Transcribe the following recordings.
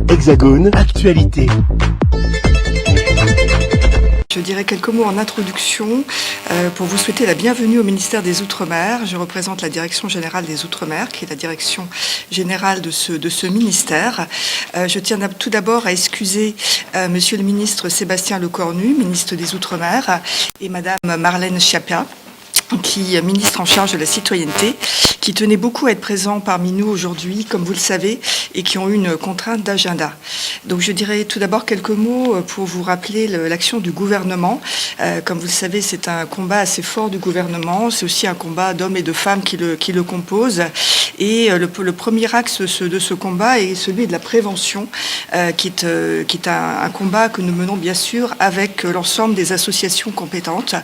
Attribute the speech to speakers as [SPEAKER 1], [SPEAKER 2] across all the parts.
[SPEAKER 1] Hexagone Actualité.
[SPEAKER 2] Je dirais quelques mots en introduction pour vous souhaiter la bienvenue au ministère des Outre-mer. Je représente la Direction générale des Outre-mer, qui est la direction générale de ce ministère. Je tiens tout d'abord à excuser Monsieur le ministre Sébastien Lecornu, ministre des Outre-mer, et Madame Marlène Schiappa, qui est ministre en charge de la citoyenneté, qui tenait beaucoup à être présent parmi nous aujourd'hui, comme vous le savez, et qui ont eu une contrainte d'agenda. Donc je dirais tout d'abord quelques mots pour vous rappeler l'action du gouvernement. Comme vous le savez, c'est un combat assez fort du gouvernement, c'est aussi un combat d'hommes et de femmes qui le composent. Et le premier axe de ce combat est celui de la prévention, qui est un combat que nous menons bien sûr avec l'ensemble des associations compétentes.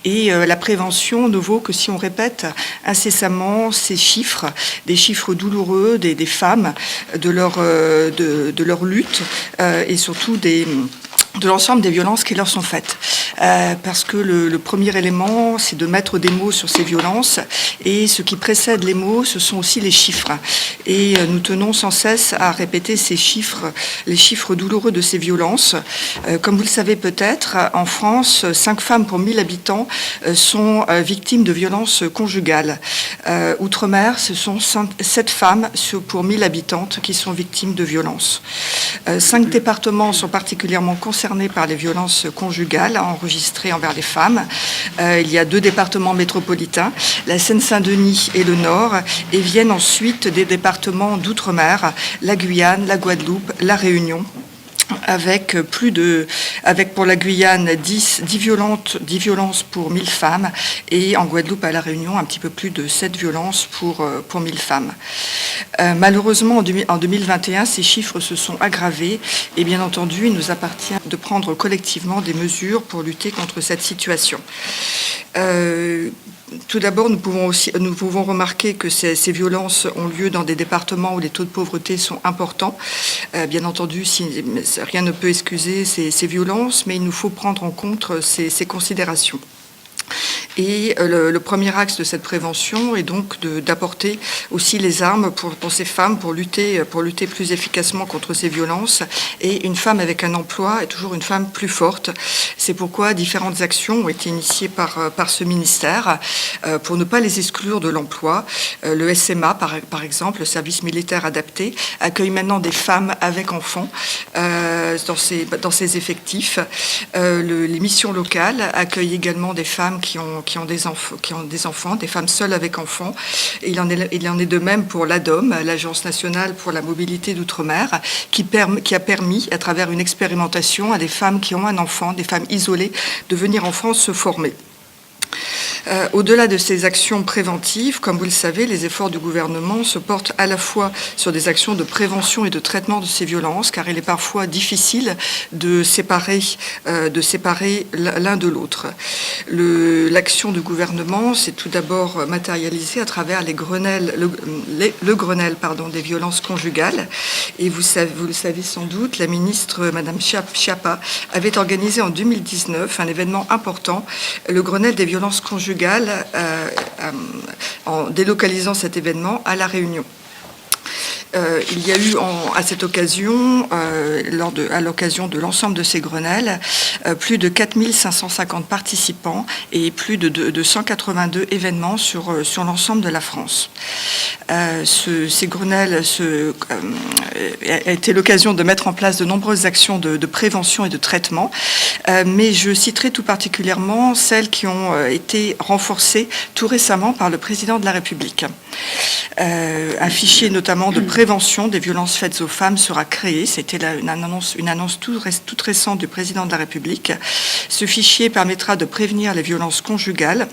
[SPEAKER 2] Et la prévention ne vaut que si on répète incessamment ces chiffres, des chiffres douloureux des femmes, de leur lutte et surtout de l'ensemble des violences qui leur sont faites. Parce que le premier élément, c'est de mettre des mots sur ces violences, et ce qui précède les mots, ce sont aussi les chiffres. Et nous tenons sans cesse à répéter ces chiffres, les chiffres douloureux de ces violences. Comme vous le savez peut-être, en France, 5 femmes pour 1000 habitants sont victimes de violences conjugales. Outre-mer, ce sont 7 femmes pour 1000 habitantes qui sont victimes de violences. 5 départements sont particulièrement concernés par les violences conjugales enregistrées envers les femmes. Il y a 2 départements métropolitains, la Seine-Saint-Denis et le Nord, et viennent ensuite des départements d'outre-mer, la Guyane, la Guadeloupe, la Réunion, avec pour la Guyane 10 violences pour 1000 femmes, et en Guadeloupe à la Réunion un petit peu plus de 7 violences pour 1000 femmes. Malheureusement en 2021 ces chiffres se sont aggravés, et bien entendu il nous appartient de prendre collectivement des mesures pour lutter contre cette situation. Tout d'abord, nous pouvons remarquer que ces violences ont lieu dans des départements où les taux de pauvreté sont importants. Bien entendu, rien ne peut excuser ces violences, mais il nous faut prendre en compte ces considérations. Et le premier axe de cette prévention est donc d'apporter aussi les armes pour ces femmes, pour lutter plus efficacement contre ces violences. Et une femme avec un emploi est toujours une femme plus forte. C'est pourquoi différentes actions ont été initiées par ce ministère pour ne pas les exclure de l'emploi. Le SMA, par exemple, le service militaire adapté, accueille maintenant des femmes avec enfants dans ses effectifs. Les missions locales accueillent également des femmes qui ont des enfants, des femmes seules avec enfants. Et il en est de même pour l'ADOM, l'Agence nationale pour la mobilité d'outre-mer, qui a permis, à travers une expérimentation, à des femmes qui ont un enfant, des femmes isolées, de venir en France se former. Au-delà de ces actions préventives, comme vous le savez, les efforts du gouvernement se portent à la fois sur des actions de prévention et de traitement de ces violences, car il est parfois difficile de séparer l'un de l'autre. L'action du gouvernement s'est tout d'abord matérialisée à travers le Grenelle des violences conjugales. Et vous le savez sans doute, la ministre, Madame Schiappa, avait organisé en 2019 un événement important, le Grenelle des violences conjugales, en délocalisant cet événement à La Réunion. Il y a eu à cette occasion, à l'occasion de l'ensemble de ces Grenelles, plus de 4550 participants et plus de 182 événements sur l'ensemble de la France. Ces Grenelles a été l'occasion de mettre en place de nombreuses actions de prévention et de traitement, mais je citerai tout particulièrement celles qui ont été renforcées tout récemment par le président de la République. Un fichier notamment de prévention des violences faites aux femmes sera créé. C'était une annonce toute récente du président de la République. Ce fichier permettra de prévenir les violences conjugales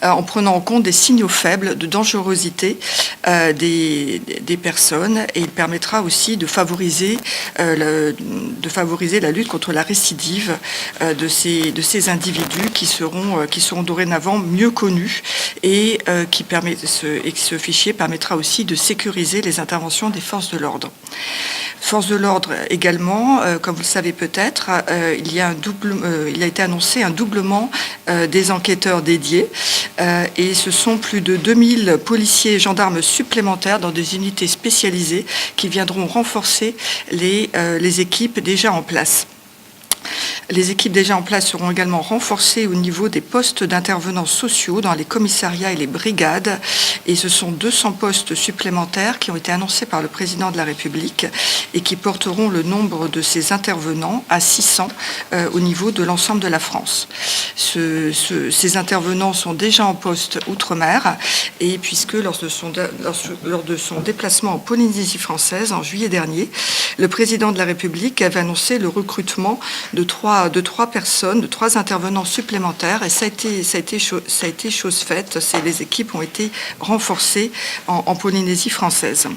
[SPEAKER 2] en prenant en compte des signaux faibles de dangerosité des personnes, et il permettra aussi de favoriser la lutte contre la récidive de ces individus qui seront dorénavant mieux connus, et ce fichier permettra aussi de sécuriser les interventions des forces de l'ordre. Forces de l'ordre également, comme vous le savez peut-être, il a été annoncé un doublement des enquêteurs dédiés. et ce sont plus de 2000 policiers et gendarmes supplémentaires dans des unités spécialisées qui viendront renforcer les équipes déjà en place. Les équipes déjà en place seront également renforcées au niveau des postes d'intervenants sociaux dans les commissariats et les brigades. Et ce sont 200 postes supplémentaires qui ont été annoncés par le président de la République et qui porteront le nombre de ces intervenants à 600 au niveau de l'ensemble de la France. Ces intervenants sont déjà en poste outre-mer et puisque lors de son déplacement en Polynésie française en juillet dernier, le président de la République avait annoncé le recrutement de trois personnes, de 3 intervenants supplémentaires, et ça a été chose faite. Les équipes ont été renforcées en Polynésie française.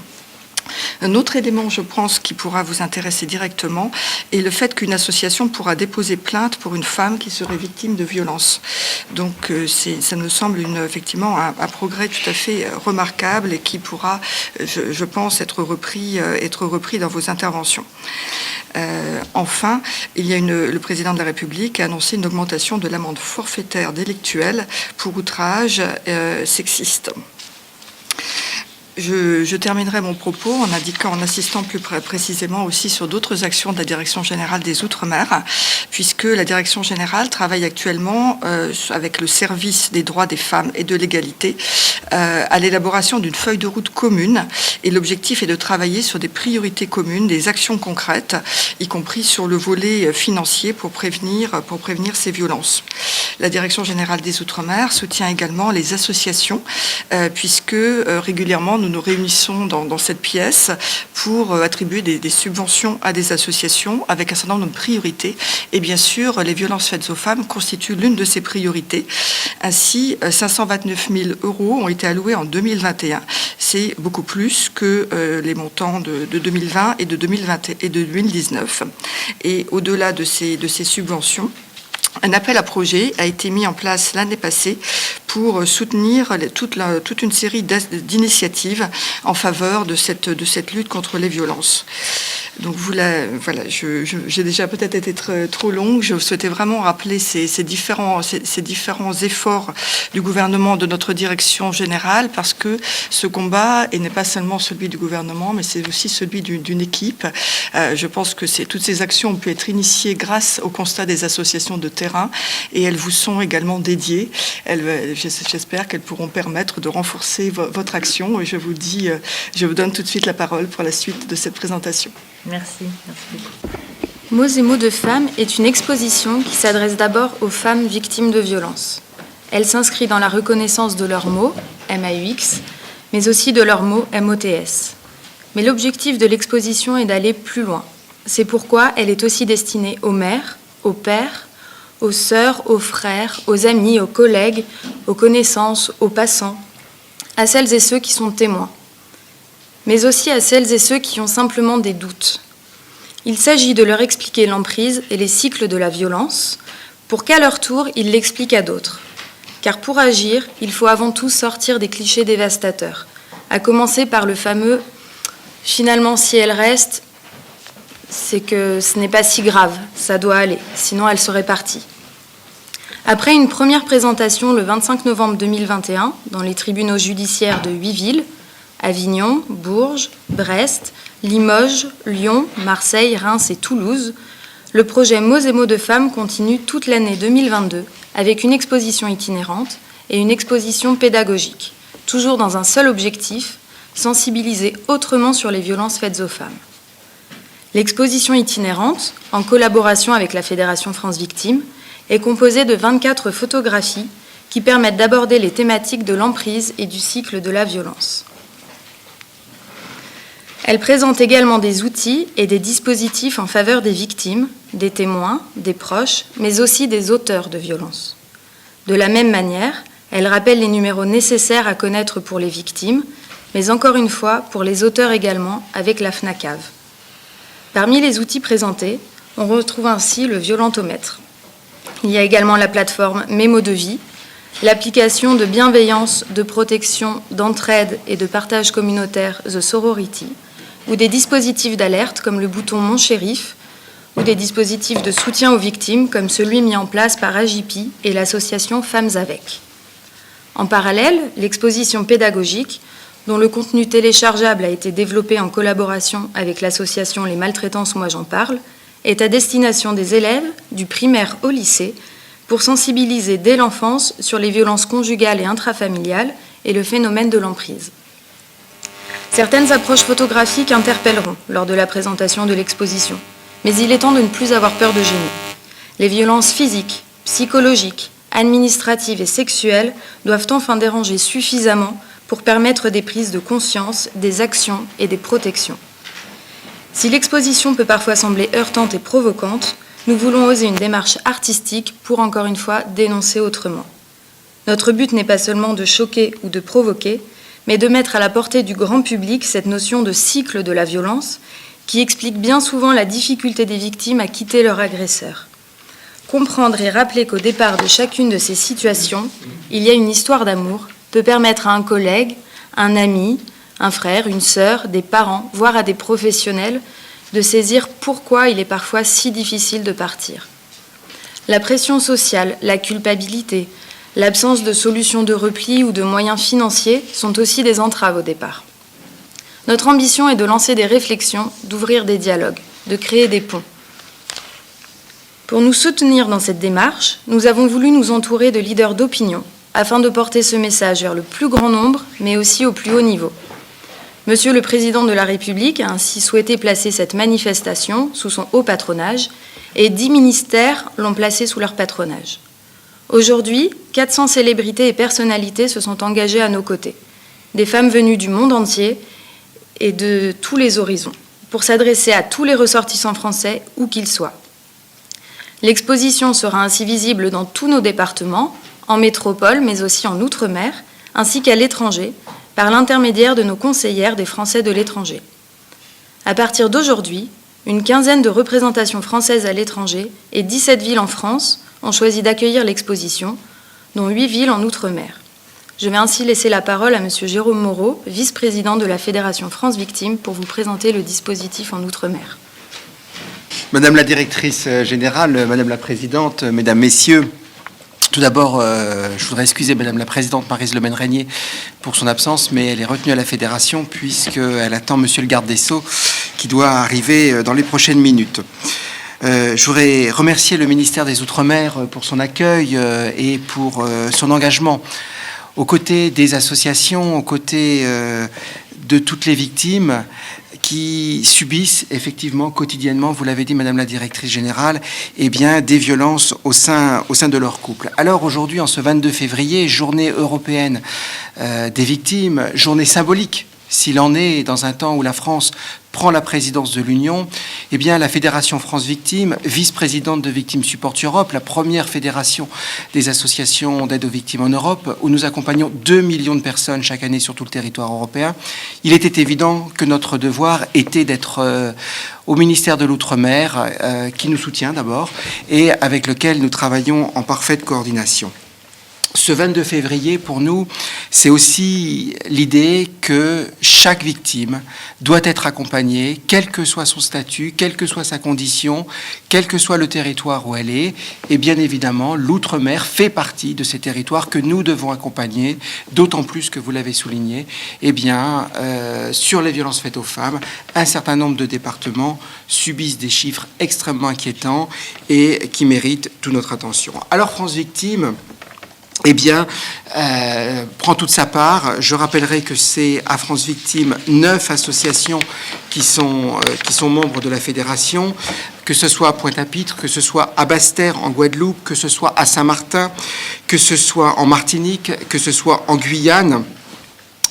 [SPEAKER 2] Un autre élément, je pense, qui pourra vous intéresser directement est le fait qu'une association pourra déposer plainte pour une femme qui serait victime de violences. Donc, ça me semble effectivement un progrès tout à fait remarquable et qui pourra, je pense, être repris dans vos interventions. Enfin, le président de la République a annoncé une augmentation de l'amende forfaitaire délictuelle pour outrage sexiste. Je terminerai mon propos en insistant plus précisément aussi sur d'autres actions de la Direction générale des Outre-mer, puisque la Direction générale travaille actuellement avec le service des droits des femmes et de l'égalité à l'élaboration d'une feuille de route commune. Et l'objectif est de travailler sur des priorités communes, des actions concrètes, y compris sur le volet financier pour prévenir ces violences. La Direction générale des Outre-mer soutient également les associations, puisque régulièrement nous nous réunissons dans cette pièce pour attribuer des subventions à des associations avec un certain nombre de priorités. Et bien sûr, les violences faites aux femmes constituent l'une de ces priorités. Ainsi, 529 000 € ont été alloués en 2021. C'est beaucoup plus que les montants de 2020 et de 2019. Et au-delà de ces subventions, un appel à projet a été mis en place l'année passée pour soutenir toute une série d'initiatives en faveur de cette lutte contre les violences. Donc j'ai déjà peut-être été trop longue. Je souhaitais vraiment rappeler ces différents efforts du gouvernement, de notre direction générale, parce que ce combat n'est pas seulement celui du gouvernement, mais c'est aussi celui d'une équipe. Je pense que toutes ces actions ont pu être initiées grâce au constat des associations de terrain, et elles vous sont également dédiées. J'espère qu'elles pourront permettre de renforcer votre action, et je vous donne tout de suite la parole pour la suite de cette présentation.
[SPEAKER 3] Merci beaucoup. Mots et mots de femmes est une exposition qui s'adresse d'abord aux femmes victimes de violences. Elle s'inscrit dans la reconnaissance de leurs mots, MAUX, mais aussi de leurs mots, MOTS. Mais l'objectif de l'exposition est d'aller plus loin. C'est pourquoi elle est aussi destinée aux mères, aux pères, aux sœurs, aux frères, aux amis, aux collègues, aux connaissances, aux passants, à celles et ceux qui sont témoins, mais aussi à celles et ceux qui ont simplement des doutes. Il s'agit de leur expliquer l'emprise et les cycles de la violence, pour qu'à leur tour, ils l'expliquent à d'autres. Car pour agir, il faut avant tout sortir des clichés dévastateurs, à commencer par le fameux « finalement, si elle reste, c'est que ce n'est pas si grave, ça doit aller, sinon elle serait partie ». Après une première présentation le 25 novembre 2021 dans les tribunaux judiciaires de 8 villes, Avignon, Bourges, Brest, Limoges, Lyon, Marseille, Reims et Toulouse, le projet Mots et mots de femmes continue toute l'année 2022 avec une exposition itinérante et une exposition pédagogique, toujours dans un seul objectif, sensibiliser autrement sur les violences faites aux femmes. L'exposition itinérante, en collaboration avec la Fédération France Victimes, est composée de 24 photographies qui permettent d'aborder les thématiques de l'emprise et du cycle de la violence. Elle présente également des outils et des dispositifs en faveur des victimes, des témoins, des proches, mais aussi des auteurs de violences. De la même manière, elle rappelle les numéros nécessaires à connaître pour les victimes, mais encore une fois pour les auteurs également avec la FNACAV. Parmi les outils présentés, on retrouve ainsi le violentomètre. Il y a également la plateforme Mémo de vie, l'application de bienveillance, de protection, d'entraide et de partage communautaire The Sorority, ou des dispositifs d'alerte comme le bouton Mon Shérif, ou des dispositifs de soutien aux victimes comme celui mis en place par AJPI et l'association Femmes Avec. En parallèle, l'exposition pédagogique, dont le contenu téléchargeable a été développé en collaboration avec l'association Les Maltraitances Moi J'en Parle, est à destination des élèves du primaire au lycée pour sensibiliser dès l'enfance sur les violences conjugales et intrafamiliales et le phénomène de l'emprise. Certaines approches photographiques interpelleront lors de la présentation de l'exposition, mais il est temps de ne plus avoir peur de gêner. Les violences physiques, psychologiques, administratives et sexuelles doivent enfin déranger suffisamment pour permettre des prises de conscience, des actions et des protections. Si l'exposition peut parfois sembler heurtante et provocante, nous voulons oser une démarche artistique pour, encore une fois, dénoncer autrement. Notre but n'est pas seulement de choquer ou de provoquer, mais de mettre à la portée du grand public cette notion de cycle de la violence qui explique bien souvent la difficulté des victimes à quitter leur agresseur. Comprendre et rappeler qu'au départ de chacune de ces situations, il y a une histoire d'amour peut permettre à un collègue, un ami, un frère, une sœur, des parents, voire à des professionnels, de saisir pourquoi il est parfois si difficile de partir. La pression sociale, la culpabilité, l'absence de solutions de repli ou de moyens financiers sont aussi des entraves au départ. Notre ambition est de lancer des réflexions, d'ouvrir des dialogues, de créer des ponts. Pour nous soutenir dans cette démarche, nous avons voulu nous entourer de leaders d'opinion afin de porter ce message vers le plus grand nombre, mais aussi au plus haut niveau. Monsieur le Président de la République a ainsi souhaité placer cette manifestation sous son haut patronage et 10 ministères l'ont placée sous leur patronage. Aujourd'hui, 400 célébrités et personnalités se sont engagées à nos côtés, des femmes venues du monde entier et de tous les horizons, pour s'adresser à tous les ressortissants français, où qu'ils soient. L'exposition sera ainsi visible dans tous nos départements, en métropole, mais aussi en Outre-mer, ainsi qu'à l'étranger, par l'intermédiaire de nos conseillères des Français de l'étranger. À partir d'aujourd'hui, une quinzaine de représentations françaises à l'étranger et 17 villes en France ont choisi d'accueillir l'exposition, dont 8 villes en Outre-mer. Je vais ainsi laisser la parole à M. Jérôme Moreau, vice-président de la Fédération France Victimes, pour vous présenter le dispositif en Outre-mer.
[SPEAKER 4] Madame la directrice générale, Madame la présidente, Mesdames, Messieurs, tout d'abord, je voudrais excuser Madame la présidente Maryse Le Maine-Régnier pour son absence, mais elle est retenue à la Fédération puisqu'elle attend Monsieur le garde des Sceaux qui doit arriver dans les prochaines minutes. Je voudrais remercier le ministère des Outre-mer pour son accueil et pour son engagement aux côtés des associations, aux côtés de toutes les victimes qui subissent effectivement quotidiennement, vous l'avez dit Madame la directrice générale, eh bien, des violences au sein de leur couple. Alors aujourd'hui, en ce 22 février, journée européenne des victimes, journée symbolique, s'il en est, dans un temps où la France prend la présidence de l'Union, eh bien, la Fédération France Victimes, vice-présidente de Victimes Support Europe, la première fédération des associations d'aide aux victimes en Europe, où nous accompagnons 2 millions de personnes chaque année sur tout le territoire européen, il était évident que notre devoir était d'être au ministère de l'Outre-mer, qui nous soutient d'abord, et avec lequel nous travaillons en parfaite coordination. Ce 22 février, pour nous, c'est aussi l'idée que chaque victime doit être accompagnée, quel que soit son statut, quelle que soit sa condition, quel que soit le territoire où elle est. Et bien évidemment, l'Outre-mer fait partie de ces territoires que nous devons accompagner, d'autant plus que, vous l'avez souligné, eh bien, sur les violences faites aux femmes, un certain nombre de départements subissent des chiffres extrêmement inquiétants et qui méritent toute notre attention. Alors, France Victimes, eh bien, prend toute sa part. Je rappellerai que c'est à France Victimes 9 associations qui sont membres de la fédération, que ce soit à Pointe-à-Pitre, que ce soit à Basse-Terre en Guadeloupe, que ce soit à Saint-Martin, que ce soit en Martinique, que ce soit en Guyane,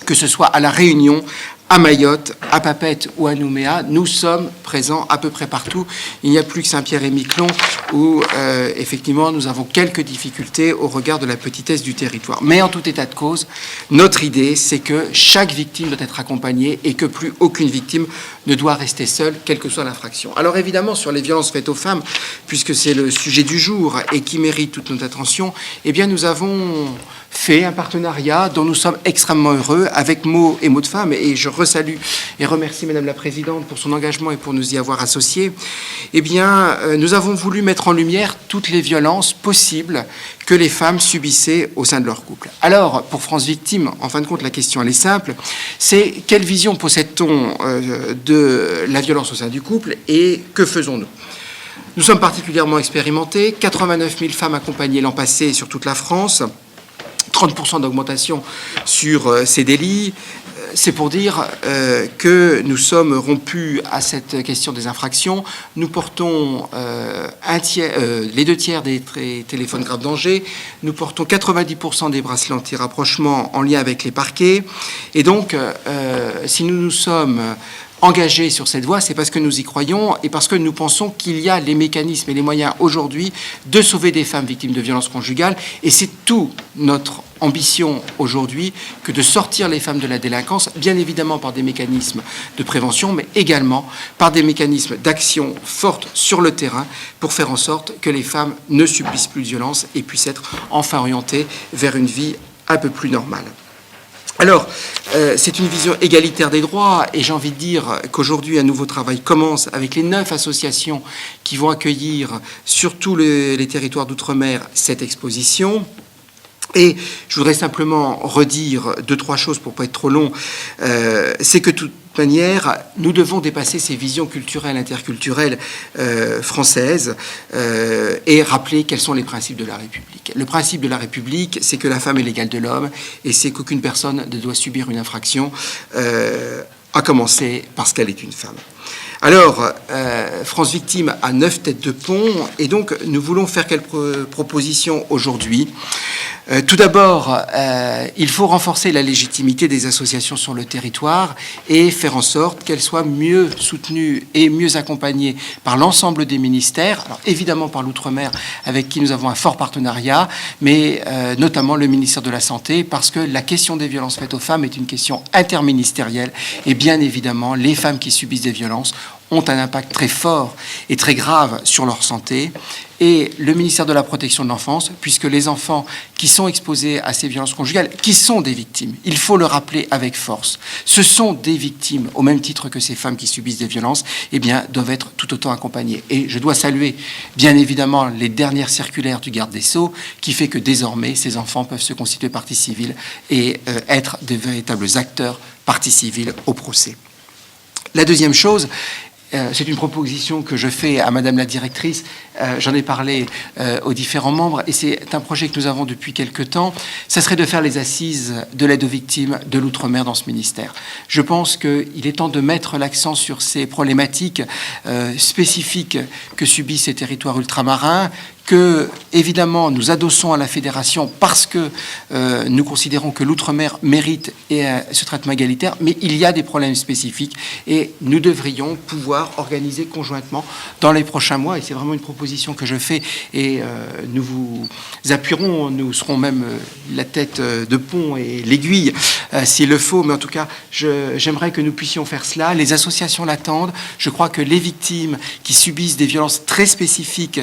[SPEAKER 4] que ce soit à La Réunion, à Mayotte, à Papeete ou à Nouméa. Nous sommes présents à peu près partout. Il n'y a plus que Saint-Pierre-et-Miquelon où, effectivement, nous avons quelques difficultés au regard de la petitesse du territoire. Mais en tout état de cause, notre idée, c'est que chaque victime doit être accompagnée et que plus aucune victime ne doit rester seule, quelle que soit l'infraction. Alors évidemment, sur les violences faites aux femmes, puisque c'est le sujet du jour et qui mérite toute notre attention, eh bien, nous avons fait un partenariat dont nous sommes extrêmement heureux avec Mots et Mots de Femmes, et je resalue et remercie Madame la Présidente pour son engagement et pour nous y avoir associés. Eh bien, nous avons voulu mettre en lumière toutes les violences possibles que les femmes subissaient au sein de leur couple. Alors, pour France Victimes, en fin de compte, la question elle est simple, c'est quelle vision possède-t-on de la violence au sein du couple et que faisons-nous ? Nous sommes particulièrement expérimentés, 89 000 femmes accompagnées l'an passé sur toute la France, 30% d'augmentation sur ces délits. C'est pour dire que nous sommes rompus à cette question des infractions. Nous portons les 2 tiers des téléphones grave danger. Nous portons 90% des bracelets anti-rapprochement en lien avec les parquets. Et donc, si nous nous sommes engagés sur cette voie, c'est parce que nous y croyons et parce que nous pensons qu'il y a les mécanismes et les moyens aujourd'hui de sauver des femmes victimes de violences conjugales. Et c'est tout notre ambition aujourd'hui que de sortir les femmes de la délinquance, bien évidemment par des mécanismes de prévention, mais également par des mécanismes d'action forte sur le terrain pour faire en sorte que les femmes ne subissent plus de violences et puissent être enfin orientées vers une vie un peu plus normale. Alors, c'est une vision égalitaire des droits et j'ai envie de dire qu'aujourd'hui, un nouveau travail commence avec les 9 associations qui vont accueillir sur tous les territoires d'outre-mer cette exposition. Et je voudrais simplement redire 2-3 choses pour ne pas être trop long. C'est que de toute manière, nous devons dépasser ces visions culturelles, interculturelles françaises et rappeler quels sont les principes de la République. Le principe de la République, c'est que la femme est l'égale de l'homme et c'est qu'aucune personne ne doit subir une infraction, à commencer parce qu'elle est une femme. Alors, France Victimes a 9 têtes de pont et donc nous voulons faire quelques propositions aujourd'hui. Tout d'abord, il faut renforcer la légitimité des associations sur le territoire et faire en sorte qu'elles soient mieux soutenues et mieux accompagnées par l'ensemble des ministères, alors évidemment par l'Outre-mer avec qui nous avons un fort partenariat, mais notamment le ministère de la Santé, parce que la question des violences faites aux femmes est une question interministérielle et bien évidemment, les femmes qui subissent des violences ont un impact très fort et très grave sur leur santé. Et le ministère de la Protection de l'Enfance, puisque les enfants qui sont exposés à ces violences conjugales, qui sont des victimes, il faut le rappeler avec force, ce sont des victimes, au même titre que ces femmes qui subissent des violences, eh bien, doivent être tout autant accompagnées. Et je dois saluer, bien évidemment, les dernières circulaires du garde des Sceaux, qui fait que désormais, ces enfants peuvent se constituer partie civile et être de véritables acteurs partie civile au procès. La deuxième chose, c'est une proposition que je fais à Madame la directrice, j'en ai parlé aux différents membres, et c'est un projet que nous avons depuis quelque temps, ça serait de faire les assises de l'aide aux victimes de l'outre-mer dans ce ministère. Je pense qu'il est temps de mettre l'accent sur ces problématiques spécifiques que subissent ces territoires ultramarins, que, évidemment, nous adossons à la fédération parce que nous considérons que l'outre-mer mérite ce traitement égalitaire, mais il y a des problèmes spécifiques et nous devrions pouvoir organiser conjointement dans les prochains mois, et c'est vraiment une proposition que je fais, et nous vous appuierons, nous serons même la tête de pont et l'aiguille s'il le faut, mais en tout cas, j'aimerais que nous puissions faire cela. Les associations l'attendent. Je crois que les victimes qui subissent des violences très spécifiques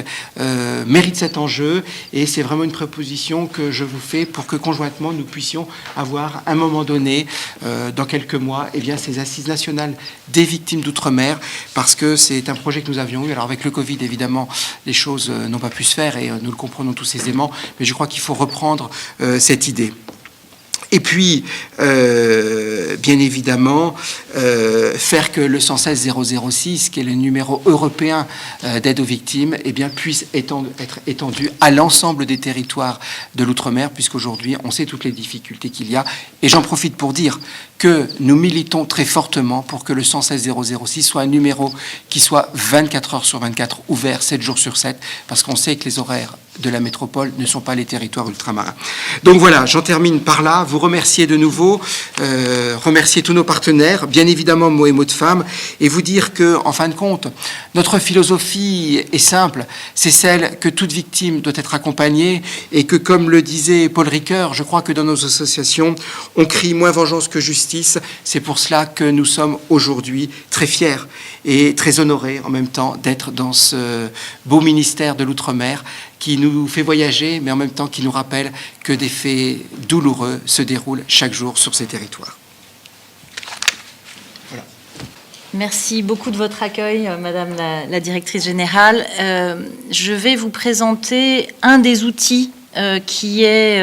[SPEAKER 4] mérite cet enjeu et c'est vraiment une proposition que je vous fais pour que conjointement nous puissions avoir à un moment donné, dans quelques mois, eh bien, ces assises nationales des victimes d'outre-mer, parce que c'est un projet que nous avions eu. Alors avec le Covid, évidemment, les choses n'ont pas pu se faire et nous le comprenons tous aisément, mais je crois qu'il faut reprendre cette idée. Et puis, bien évidemment, faire que le 116 006, qui est le numéro européen d'aide aux victimes, eh bien, puisse être étendu à l'ensemble des territoires de l'outre-mer, puisqu'aujourd'hui, on sait toutes les difficultés qu'il y a. Et j'en profite pour dire que nous militons très fortement pour que le 116 006 soit un numéro qui soit 24 heures sur 24 ouvert, 7 jours sur 7, parce qu'on sait que les horaires de la métropole ne sont pas les territoires ultramarins. Donc voilà, j'en termine par là. Vous remercier de nouveau, remercier tous nos partenaires, bien évidemment Mots et Mots de Femmes, et vous dire que, en fin de compte, notre philosophie est simple, c'est celle que toute victime doit être accompagnée, et que, comme le disait Paul Ricoeur, je crois que dans nos associations, on crie moins vengeance que justice. C'est pour cela que nous sommes aujourd'hui très fiers et très honorés en même temps d'être dans ce beau ministère de l'Outre-mer, qui nous fait voyager, mais en même temps qui nous rappelle que des faits douloureux se déroulent chaque jour sur ces territoires. Voilà.
[SPEAKER 5] Merci beaucoup de votre accueil, Madame la Directrice Générale. Je vais vous présenter un des outils qui est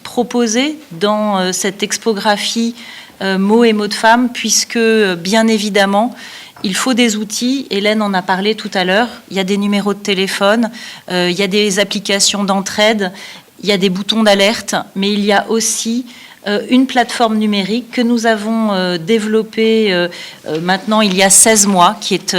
[SPEAKER 5] proposé dans cette expographie mots et mots de femmes, puisque, bien évidemment, il faut des outils. Hélène en a parlé tout à l'heure. Il y a des numéros de téléphone, il y a des applications d'entraide, il y a des boutons d'alerte, mais il y a aussi une plateforme numérique que nous avons développée maintenant il y a 16 mois, qui est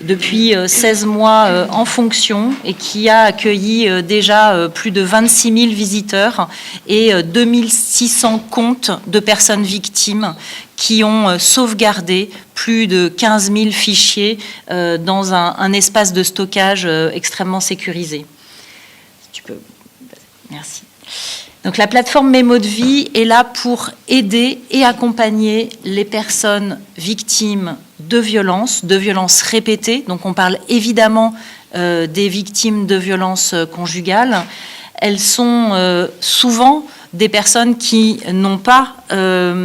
[SPEAKER 5] depuis 16 mois en fonction et qui a accueilli déjà plus de 26 000 visiteurs et 2600 comptes de personnes victimes qui ont sauvegardé plus de 15 000 fichiers dans un espace de stockage extrêmement sécurisé. Si tu peux... Merci. Donc la plateforme Mes mots de vie est là pour aider et accompagner les personnes victimes de violences répétées. Donc on parle évidemment des victimes de violences conjugales. Elles sont souvent des personnes qui n'ont pas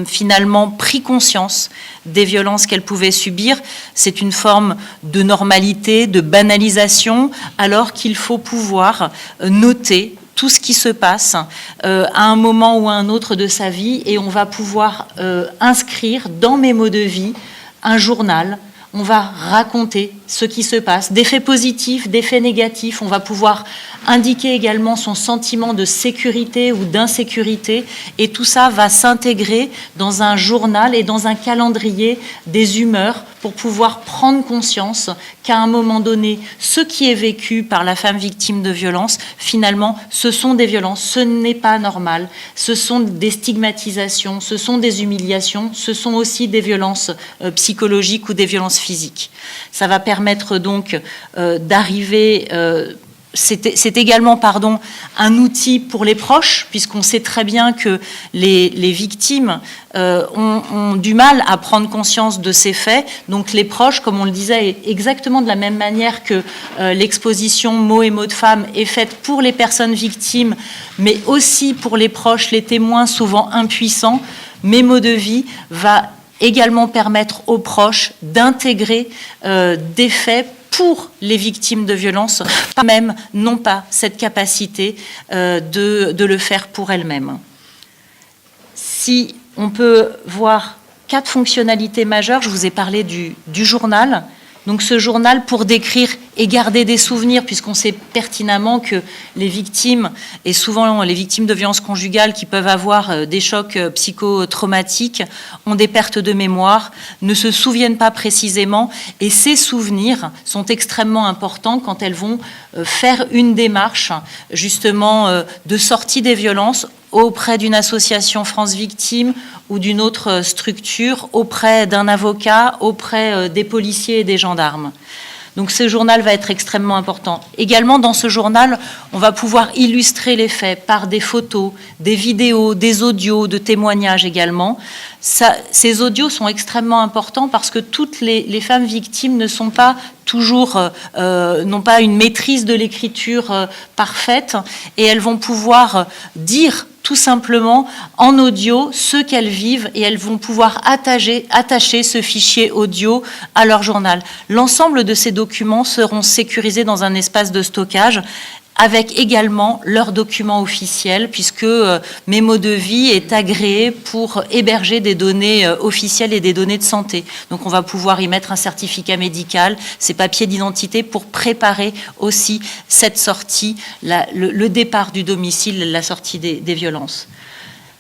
[SPEAKER 5] finalement pris conscience des violences qu'elles pouvaient subir. C'est une forme de normalité, de banalisation, alors qu'il faut pouvoir noter tout ce qui se passe à un moment ou à un autre de sa vie, et on va pouvoir inscrire dans Mes mots de vie un journal. On va raconter ce qui se passe, des faits positifs, des faits négatifs. On va pouvoir indiquer également son sentiment de sécurité ou d'insécurité. Et tout ça va s'intégrer dans un journal et dans un calendrier des humeurs pour pouvoir prendre conscience qu'à un moment donné, ce qui est vécu par la femme victime de violences, finalement, ce sont des violences, ce n'est pas normal. Ce sont des stigmatisations, ce sont des humiliations, ce sont aussi des violences psychologiques ou des violences physiques. Ça va permettre donc d'arriver... C'est également un outil pour les proches, puisqu'on sait très bien que les victimes ont du mal à prendre conscience de ces faits. Donc les proches, comme on le disait, exactement de la même manière que l'exposition Mots et mots de femmes est faite pour les personnes victimes, mais aussi pour les proches, les témoins souvent impuissants, Mes mots de vie va également permettre aux proches d'intégrer des faits pour les victimes de violences, même n'ont pas cette capacité de le faire pour elles-mêmes. Si on peut voir 4 fonctionnalités majeures, je vous ai parlé du journal. Donc ce journal pour décrire et garder des souvenirs, puisqu'on sait pertinemment que les victimes, et souvent les victimes de violences conjugales qui peuvent avoir des chocs psychotraumatiques, ont des pertes de mémoire, ne se souviennent pas précisément, et ces souvenirs sont extrêmement importants quand elles vont faire une démarche justement de sortie des violences auprès d'une association France Victimes ou d'une autre structure, auprès d'un avocat, auprès des policiers et des gendarmes. Donc ce journal va être extrêmement important. Également, dans ce journal, on va pouvoir illustrer les faits par des photos, des vidéos, des audios, de témoignages également. Ces audios sont extrêmement importants parce que toutes les femmes victimes ne sont pas toujours, n'ont pas une maîtrise de l'écriture parfaite, et elles vont pouvoir dire tout simplement en audio ce qu'elles vivent, et elles vont pouvoir attacher ce fichier audio à leur journal. L'ensemble de ces documents seront sécurisés dans un espace de stockage avec également leurs documents officiels, puisque Mes mots de vie est agréé pour héberger des données officielles et des données de santé. Donc on va pouvoir y mettre un certificat médical, ces papiers d'identité, pour préparer aussi cette sortie, le départ du domicile, la sortie des violences.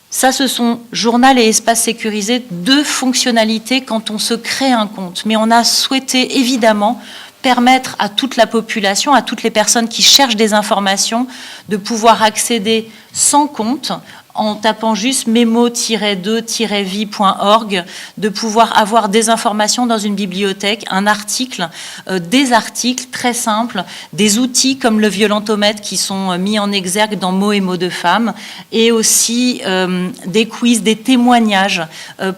[SPEAKER 5] Ça, ce sont journal et espace sécurisé, 2 fonctionnalités quand on se crée un compte. Mais on a souhaité évidemment permettre à toute la population, à toutes les personnes qui cherchent des informations, de pouvoir accéder sans compte, en tapant juste memo-2-vie.org, de pouvoir avoir des informations dans une bibliothèque, un article, des articles très simples, des outils comme le violentomètre qui sont mis en exergue dans Mots et mots de femmes, et aussi des quiz, des témoignages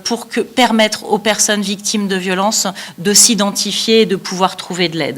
[SPEAKER 5] pour permettre aux personnes victimes de violences de s'identifier et de pouvoir trouver de l'aide.